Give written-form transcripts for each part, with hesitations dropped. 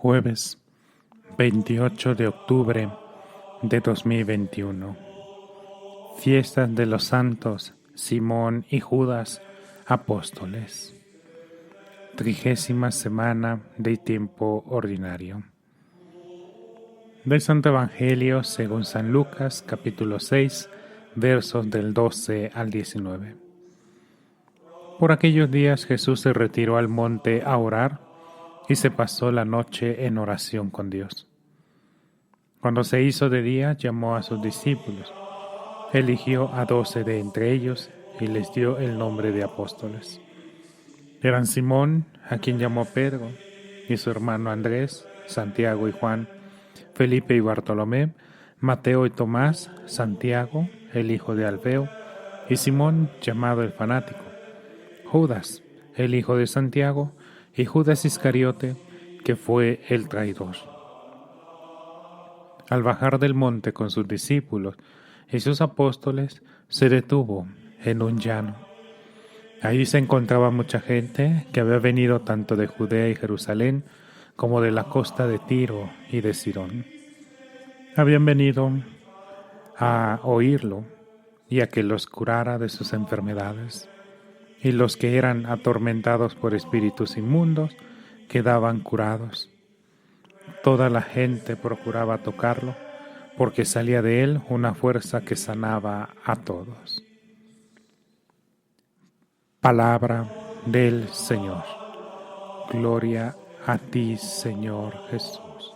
Jueves 28 de octubre de 2021. Fiestas de los santos Simón y Judas, apóstoles. 30ª semana de tiempo ordinario. Del Santo Evangelio según San Lucas, capítulo 6, versos del 12 al 19. Por aquellos días Jesús se retiró al monte a orar y se pasó la noche en oración con Dios. Cuando se hizo de día, llamó a sus discípulos, eligió a 12 de entre ellos y les dio el nombre de apóstoles. Eran Simón, a quien llamó Pedro, y su hermano Andrés, Santiago y Juan, Felipe y Bartolomé, Mateo y Tomás, Santiago, el hijo de Alfeo, y Simón, llamado el fanático, Judas, el hijo de Santiago, y Judas Iscariote, que fue el traidor. Al bajar del monte con sus discípulos y sus apóstoles, se detuvo en un llano. Allí se encontraba mucha gente que había venido tanto de Judea y Jerusalén como de la costa de Tiro y de Sidón. Habían venido a oírlo y a que los curara de sus enfermedades. Y los que eran atormentados por espíritus inmundos quedaban curados. Toda la gente procuraba tocarlo, porque salía de él una fuerza que sanaba a todos. Palabra del Señor. Gloria a ti, Señor Jesús.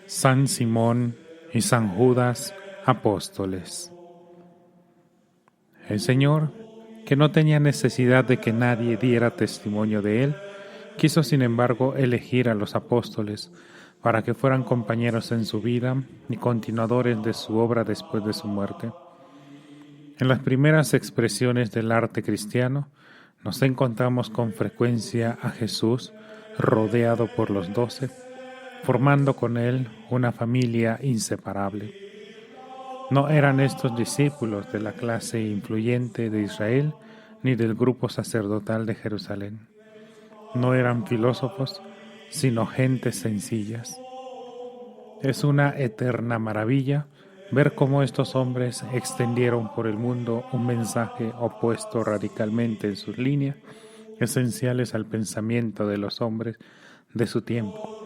San Simón y San Judas, apóstoles. El Señor, que no tenía necesidad de que nadie diera testimonio de él, quiso sin embargo elegir a los apóstoles para que fueran compañeros en su vida y continuadores de su obra después de su muerte. En las primeras expresiones del arte cristiano nos encontramos con frecuencia a Jesús rodeado por los 12, formando con él una familia inseparable. No eran estos discípulos de la clase influyente de Israel ni del grupo sacerdotal de Jerusalén. No eran filósofos, sino gentes sencillas. Es una eterna maravilla ver cómo estos hombres extendieron por el mundo un mensaje opuesto radicalmente en sus líneas, esenciales al pensamiento de los hombres de su tiempo,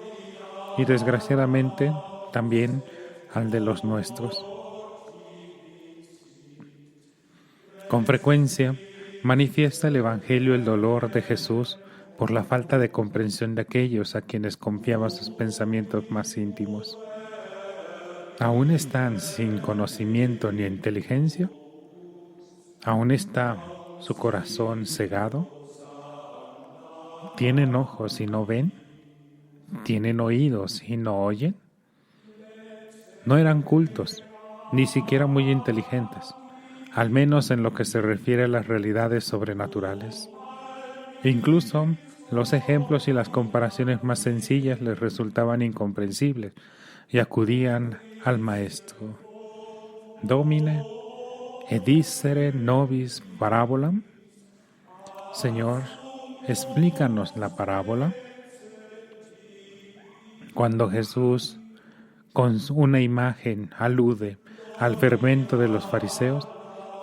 y desgraciadamente también al de los nuestros. Con frecuencia manifiesta el Evangelio el dolor de Jesús por la falta de comprensión de aquellos a quienes confiaba sus pensamientos más íntimos. ¿Aún están sin conocimiento ni inteligencia? ¿Aún está su corazón cegado? ¿Tienen ojos y no ven? ¿Tienen oídos y no oyen? No eran cultos, ni siquiera muy inteligentes, al menos en lo que se refiere a las realidades sobrenaturales. Incluso los ejemplos y las comparaciones más sencillas les resultaban incomprensibles y acudían al Maestro. Domine, edicere nobis parabolam. Señor, explícanos la parábola. Cuando Jesús, con una imagen, alude al fermento de los fariseos,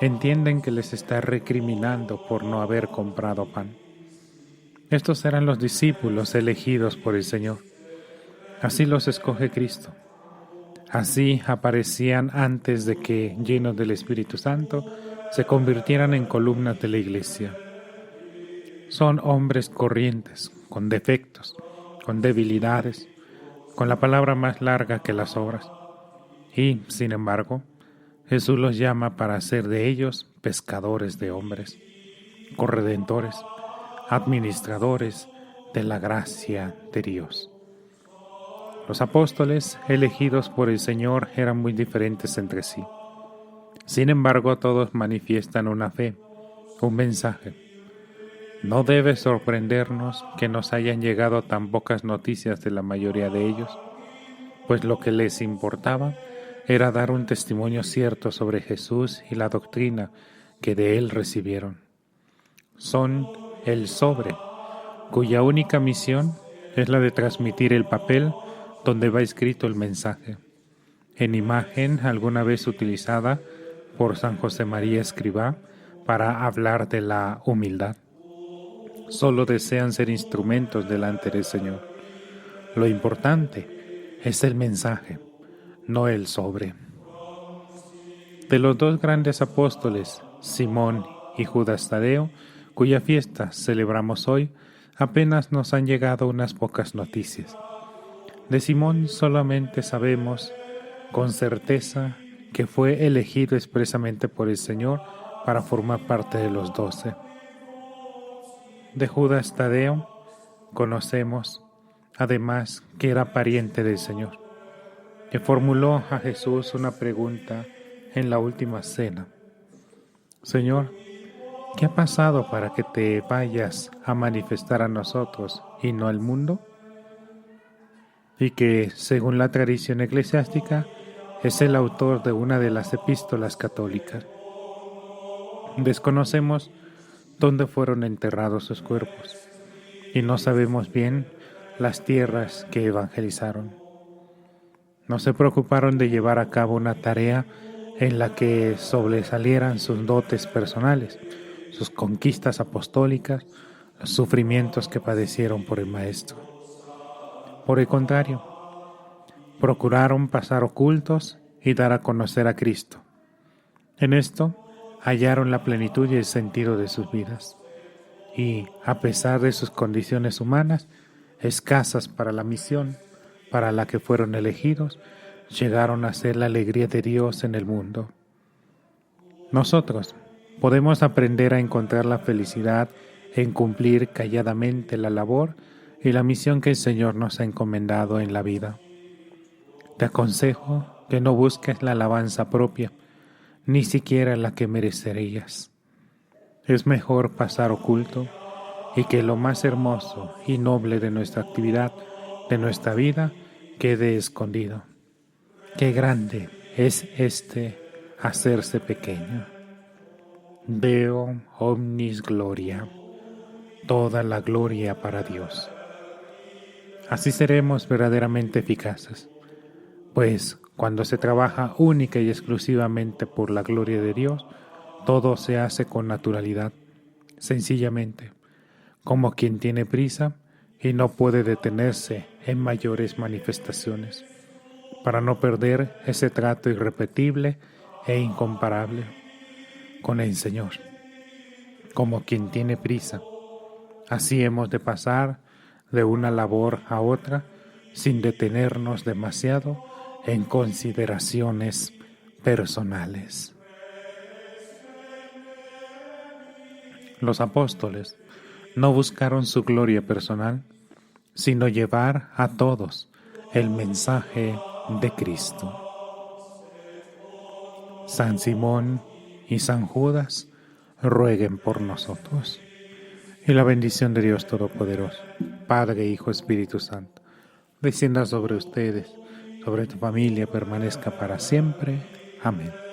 entienden que les está recriminando por no haber comprado pan. Estos eran los discípulos elegidos por el Señor. Así los escoge Cristo. Así aparecían antes de que, llenos del Espíritu Santo, se convirtieran en columnas de la Iglesia. Son hombres corrientes, con defectos, con debilidades, con la palabra más larga que las obras. Y, sin embargo, Jesús los llama para hacer de ellos pescadores de hombres, corredentores, administradores de la gracia de Dios. Los apóstoles elegidos por el Señor eran muy diferentes entre sí. Sin embargo, todos manifiestan una fe, un mensaje. No debe sorprendernos que nos hayan llegado tan pocas noticias de la mayoría de ellos, pues lo que les importaba era dar un testimonio cierto sobre Jesús y la doctrina que de él recibieron. Son el sobre, cuya única misión es la de transmitir el papel donde va escrito el mensaje, en imagen alguna vez utilizada por San José María Escribá para hablar de la humildad. Solo desean ser instrumentos delante del Señor. Lo importante es el mensaje, no el sobre. De los dos grandes apóstoles, Simón y Judas Tadeo, cuya fiesta celebramos hoy, apenas nos han llegado unas pocas noticias. De Simón solamente sabemos con certeza que fue elegido expresamente por el Señor para formar parte de los 12. De Judas Tadeo conocemos, además, que era pariente del Señor, que formuló a Jesús una pregunta en la última cena. Señor, ¿qué ha pasado para que te vayas a manifestar a nosotros y no al mundo? Y que, según la tradición eclesiástica, es el autor de una de las epístolas católicas. Desconocemos dónde fueron enterrados sus cuerpos y no sabemos bien las tierras que evangelizaron. No se preocuparon de llevar a cabo una tarea en la que sobresalieran sus dotes personales, sus conquistas apostólicas, los sufrimientos que padecieron por el Maestro. Por el contrario, procuraron pasar ocultos y dar a conocer a Cristo. En esto hallaron la plenitud y el sentido de sus vidas. Y, a pesar de sus condiciones humanas, escasas para la misión para la que fueron elegidos, llegaron a ser la alegría de Dios en el mundo. Nosotros podemos aprender a encontrar la felicidad en cumplir calladamente la labor y la misión que el Señor nos ha encomendado en la vida. Te aconsejo que no busques la alabanza propia, ni siquiera la que merecerías. Es mejor pasar oculto y que lo más hermoso y noble de nuestra actividad, de nuestra vida, quede escondido. Qué grande es hacerse pequeño. Deo omnis gloria, toda la gloria para Dios. Así seremos verdaderamente eficaces, pues cuando se trabaja única y exclusivamente por la gloria de Dios, todo se hace con naturalidad, sencillamente, como quien tiene prisa y no puede detenerse en mayores manifestaciones, para no perder ese trato irrepetible e incomparable con el Señor. Como quien tiene prisa, así hemos de pasar de una labor a otra sin detenernos demasiado en consideraciones personales. Los apóstoles no buscaron su gloria personal, sino llevar a todos el mensaje de Cristo. San Simón y San Judas rueguen por nosotros. Y la bendición de Dios Todopoderoso, Padre, Hijo, Espíritu Santo, descienda sobre ustedes, sobre tu familia, permanezca para siempre. Amén.